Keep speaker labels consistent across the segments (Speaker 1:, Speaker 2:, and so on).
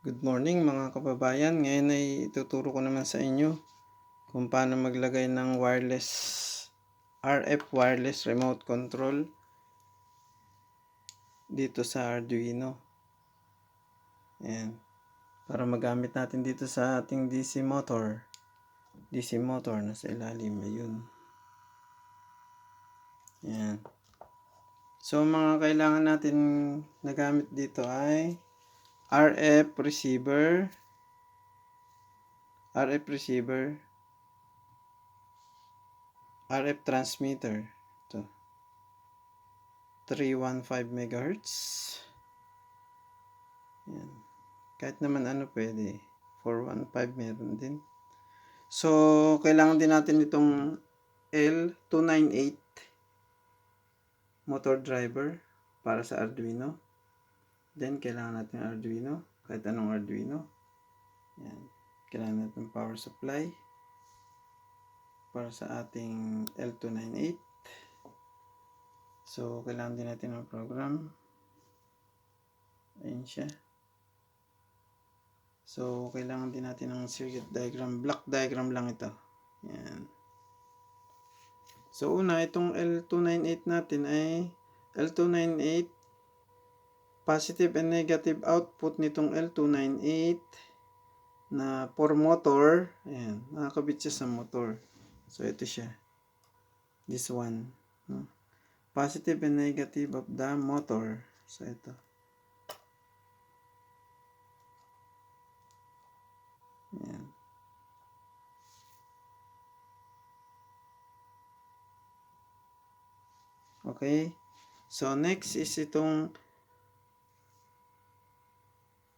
Speaker 1: Good morning mga kababayan. Ngayon ay ituturo ko naman sa inyo kung paano maglagay ng RF wireless remote control dito sa Arduino. Ayan. Para magamit natin dito sa ating DC motor. DC motor nasa ilalim. Ayun. Ayan. So mga kailangan natin na gamit dito ay RF receiver, RF transmitter. Ito. 315 MHz. Yan. Kahit naman ano pwede. 415 meron din. So, kailangan din natin itong L298 motor driver para sa Arduino. Then, kailangan natin Arduino. Kahit anong Arduino. Yan. Kailangan natin power supply para sa ating L298. So, kailangan din natin ng program. Ayan siya. So, kailangan din natin ng circuit diagram. Block diagram lang ito. Yan. So, una, itong L298 natin ay L298 positive and negative output nitong L298 na for motor. Ayan. Nakakabit siya sa motor. So, ito siya. This one. No? Positive and negative of the motor. So, ito. Ayan. Okay. So, next is itong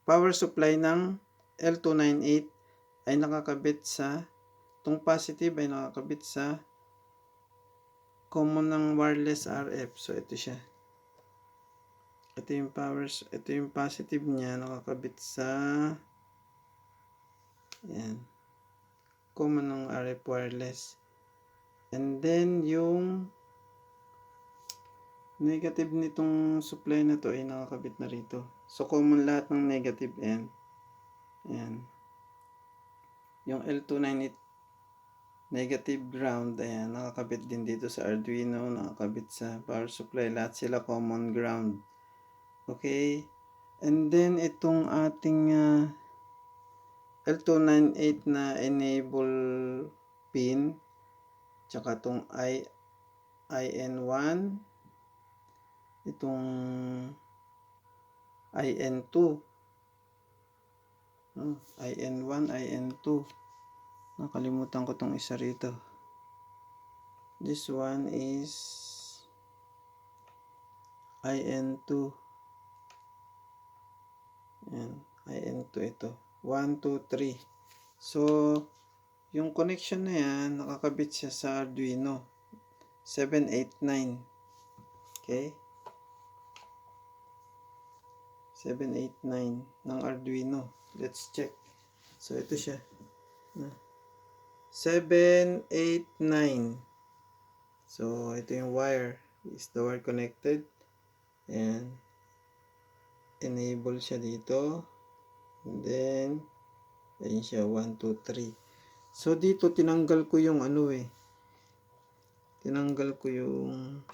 Speaker 1: power supply ng L298 ay nakakabit sa, itong positive ay nakakabit sa common ng wireless RF. So, ito siya. Ito yung positive niya nakakabit sa yan, common ng RF wireless. And then, yung negative nitong supply na to ay nakakabit na rito. So, common lahat ng negative end. Ayan. Yung L298 negative ground, ayan, nakakabit din dito sa Arduino, nakakabit sa power supply. Lahat sila common ground. Okay. And then, itong ating L298 na enable pin, tsaka itong IN1, itong IN2, IN1, IN2, nakalimutan ko itong isa rito. This one is IN2. Ayan, IN2 ito. 1, 2, 3. So, yung connection na yan, nakakabit siya sa Arduino. 789. Okay? 789 ng Arduino. Let's check. So, ito siya. 789. So, ito yung wire. Is the wire connected? And enable siya dito. And then, ayun siya. 1, 2, 3. So, dito tinanggal ko yung ano tinanggal ko yung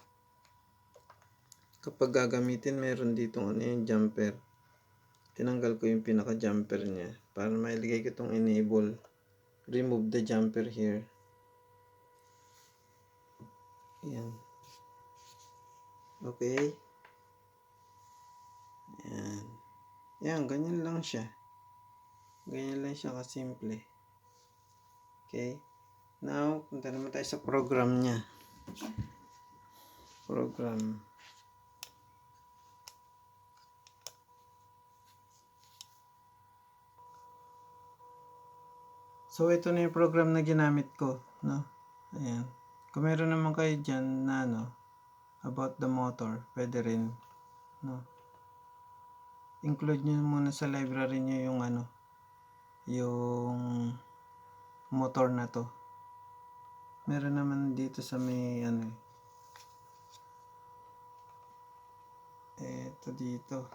Speaker 1: kapag gagamitin, meron dito ano yung jumper. Tinanggal ko yung pinaka jumper niya para mailagay ko itong enable. Remove the jumper here. Ayan. Okay. Ayan. Ayan, ganyan lang siya. Ganyan lang siya kasimple. Okay. Now, punta naman tayo sa program niya. Program. So, ito na yung program na ginamit ko. No? Ayan. Kung meron naman kayo dyan na about the motor, pwede rin. No? Include nyo muna sa library nyo yung yung motor na to. Meron naman dito sa may ito dito.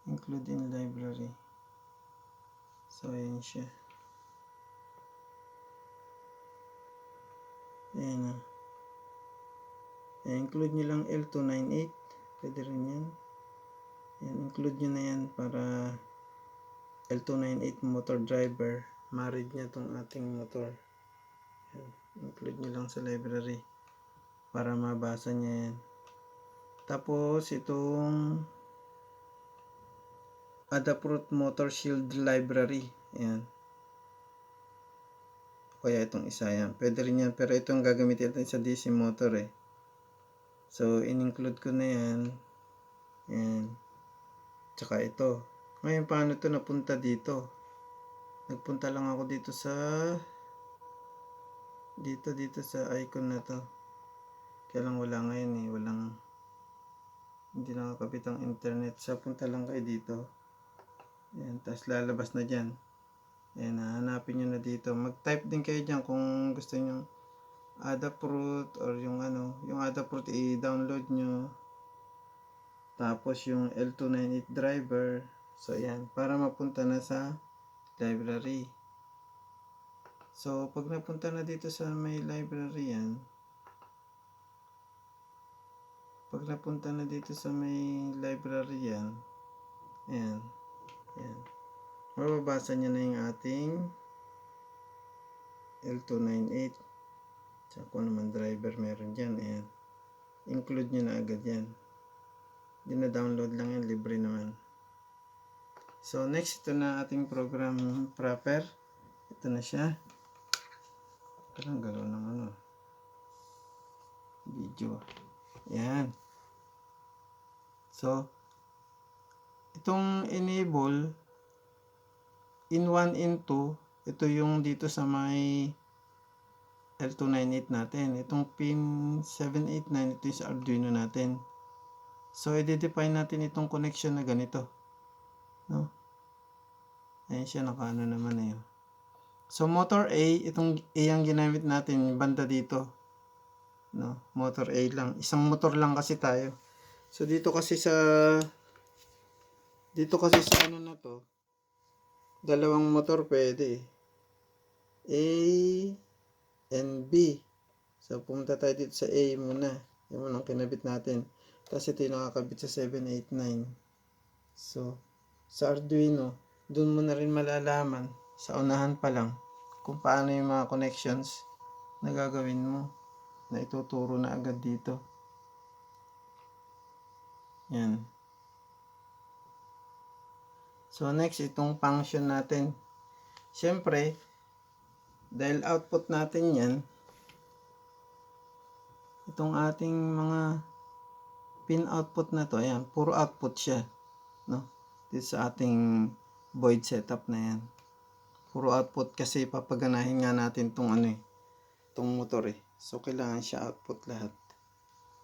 Speaker 1: Include in library. So, ayan siya. Ayan na. Include nyo lang L298. Pwede rin yan. Ayan, include nyo na yan para L298 motor driver. Married niya tong ating motor. Ayan, include nyo lang sa library para mabasa niya yan. Tapos, itong Adafruit Motor Shield Library. Ayan. Kaya itong isa yan. Pwede rin yan. Pero itong gagamitin natin sa DC motor eh. So, in-include ko na yan. Ayan. Tsaka ito. Ngayon, paano ito napunta dito? Nagpunta lang ako dito sa dito sa icon na to. Kaya lang wala ngayon eh. Hindi nakakabit ang internet. So, punta lang kayo dito. Ayan. Tapos lalabas na dyan. Ayan, hanapin nyo na dito. Mag-type din kayo dyan kung gusto nyo Adafruit or yung Adafruit i-download nyo. Tapos yung L298 driver. So, ayan. Para mapunta na sa library. So, pag napunta na dito sa may library yan. Ayan. Ayan. Mababasa niya na yung ating L298. So, kung naman driver meron dyan, ayan. Include nyo na agad yan. Dina-download lang yan, libre naman. So, next, ito na ating program proper. Ito na siya. Parang gano'n ng video. Ayan. So, itong enable in 1, in 2, ito yung dito sa may L298 natin. Itong pin 789, ito yung sa Arduino natin. So, i-define natin itong connection na ganito. No? Ayan siya, nakaano naman na yun. So, motor A, itong A ang ginamit natin, banda dito. No? Motor A lang. Isang motor lang kasi tayo. So, dito kasi sa ano na to, dalawang motor pwede. A and B. So, pumunta tayo dito sa A muna. Yung unang kinabit natin. Tapos ito yung nakakabit sa 789. So, sa Arduino, dun mo na rin malalaman sa unahan pa lang kung paano yung mga connections na gagawin mo. Na ituturo na agad dito. Yan. So, next, itong function natin. Siyempre, dahil output natin yan, itong ating mga pin output na to, ayan, puro output siya. No? Dito sa ating void setup na yan. Puro output kasi papaganahin nga natin itong itong motor eh. So, kailangan siya output lahat.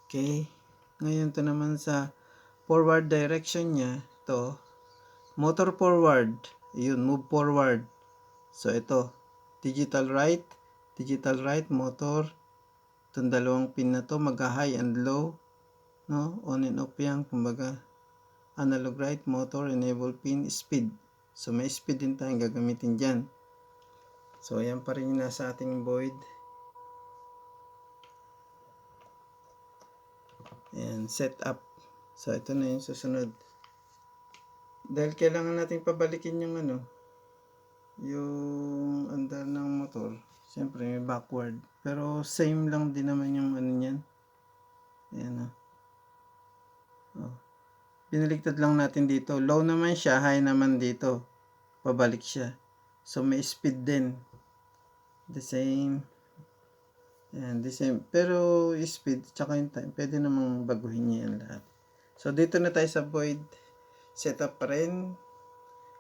Speaker 1: Okay. Ngayon, to naman sa forward direction niya, to motor forward. Yun, move forward. So, ito, digital right, motor. Itong dalawang pin na to, mag-high and low. No? On and off yan, kumbaga. Analog right, motor, enable pin, speed. So, may speed din tayong gagamitin dyan. So, ayan pa rin yung nasa ating void. Ayan, setup. So, ito na yung susunod. Dahil kailangan natin pabalikin yung yung andar ng motor. Siyempre, may backward. Pero, same lang din naman yung niyan. Ayan oh. Pinaligtad lang natin dito. Low naman siya, high naman dito. Pabalik siya. So, may speed din. The same. Ayan, the same. Pero, speed, tsaka yung time, pwede namang baguhin niya yan lahat. So, dito na tayo sa void setup pa rin.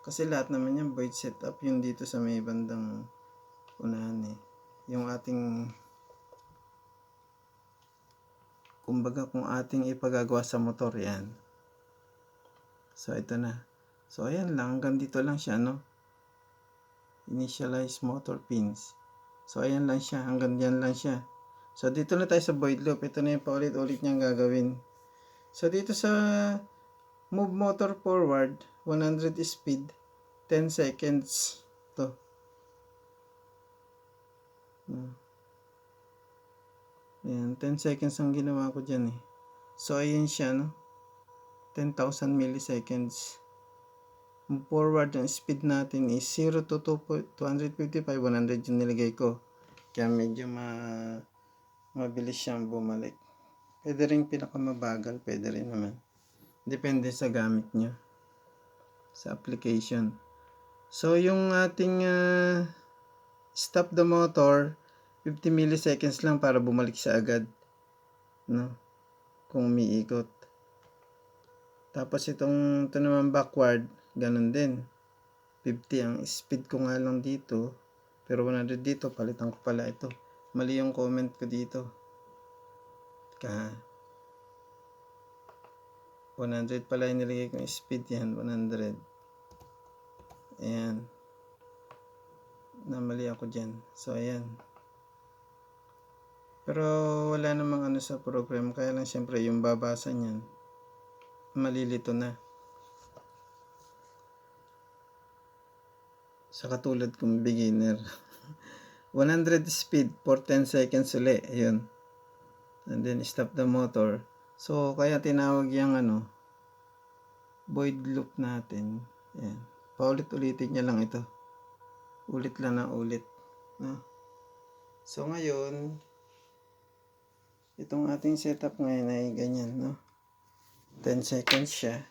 Speaker 1: Kasi lahat naman yan, void setup. Yung dito sa may bandang unahan eh. Yung ating, kumbaga kung ating ipagagawa sa motor, yan. So, ito na. So, ayan lang. Hanggang dito lang siya, no? Initialize motor pins. So, ayan lang siya. Hanggang diyan lang siya. So, dito na tayo sa void loop. Ito na yung paulit-ulit niyang gagawin. So, dito sa move motor forward, 100 speed, 10 seconds to. Ayan, 10 seconds ang ginawa ko dyan eh. So, ayan siya, no? 10,000 milliseconds. Forward, ang speed natin is 0 to 255, 100 yung nilagay ko. Kaya medyo mabilis siyang bumalik. Pwede rin pinakamabagal, pwede rin naman. Depende sa gamit nyo. Sa application. So, yung ating stop the motor, 50 milliseconds lang para bumalik siya agad. No? Kung umiikot. Tapos ito naman backward, ganun din. 50 ang speed ko nga lang dito. Pero 100 dito, palitan ko pala ito. Mali yung comment ko dito. 100 pala yung nilagay kong speed yan. 100. Ayan. Namali ako dyan. So, ayan. Pero wala namang ano sa program. Kaya lang syempre yung babasa niyan, malilito na. Sa katulad kong beginner. 100 speed for 10 seconds uli. Ayun. And then stop the motor. So, kaya tinawag yung void loop natin. Ayan. Paulit-ulitin niya lang ito. Ulit lang na ulit. No? So, ngayon, itong ating setup ngayon ay ganyan, no? 10 seconds siya.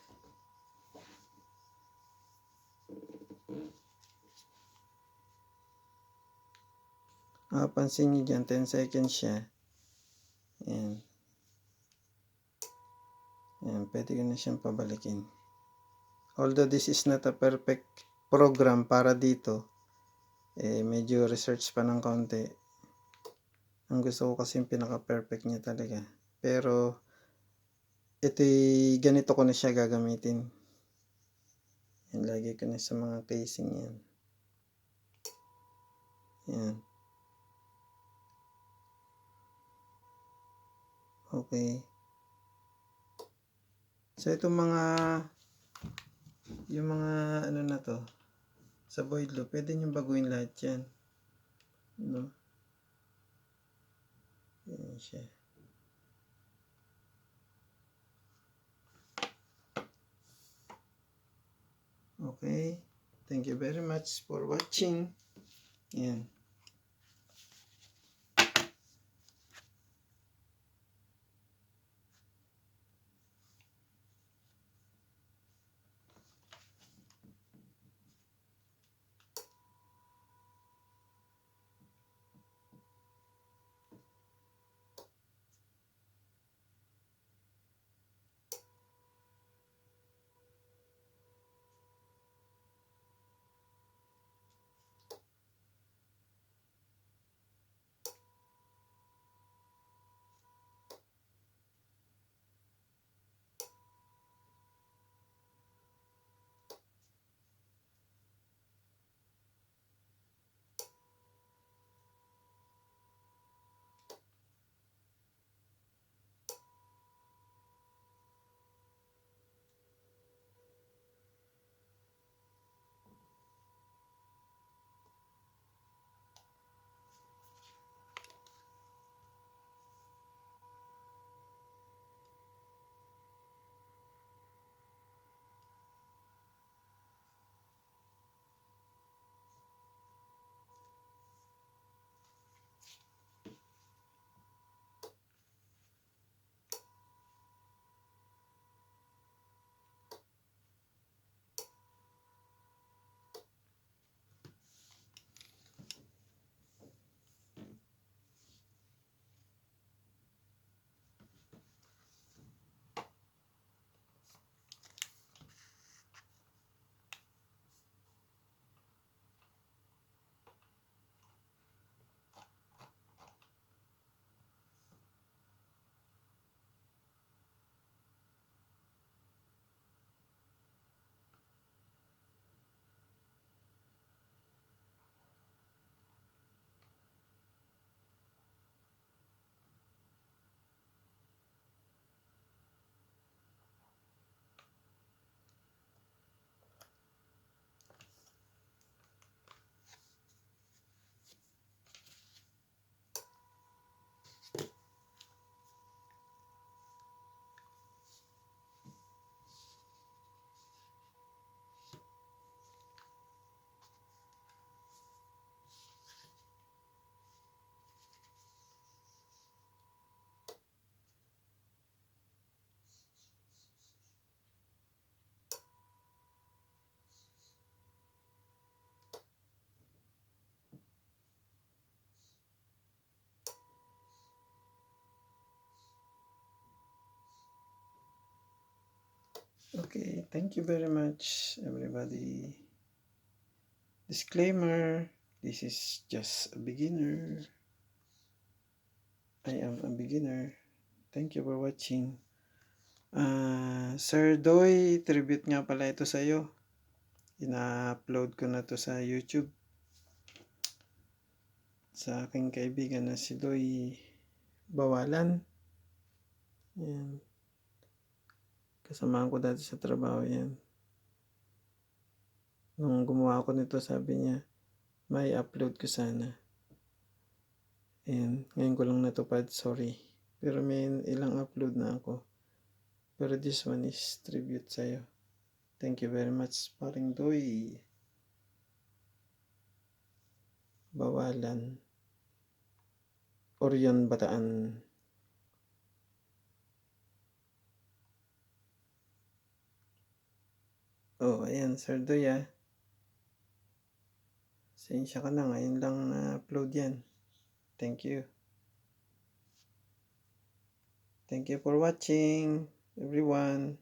Speaker 1: Pansin nyo dyan, 10 seconds siya. Ayan. Ayan, pwede ko na siyang pabalikin. Although this is not a perfect program para dito, medyo research pa ng kaunti. Ang gusto ko kasi yung pinaka-perfect niya talaga. Pero, ganito ko na siya gagamitin. Yan, lagi ko na sa mga casing yan. Yan. Okay. So, itong yung mga na to, sa void loop, pwede nyo baguhin lahat yan. No? Yan siya. Okay. Thank you very much for watching. Yan. Okay, thank you very much, everybody. Disclaimer, this is just a beginner. I am a beginner. Thank you for watching. Sir Doy, tribute nga pala ito sa'yo. Ina-upload ko na to sa YouTube. Sa aking kaibigan na si Doy Bawalan. Yan. Kasamahan ko dati sa trabaho yan. Nung gumawa ko nito, sabi niya, may upload ko sana. Ayan, ngayon ko lang natupad, sorry. Pero may ilang upload na ako. Pero this one is tribute sa'yo. Thank you very much, paring Doy Bawalan. Orion, Bataan. Oh, ayan, Sir Doy Sensya ka na, ngayon lang na-upload yan. Thank you. Thank you for watching, everyone.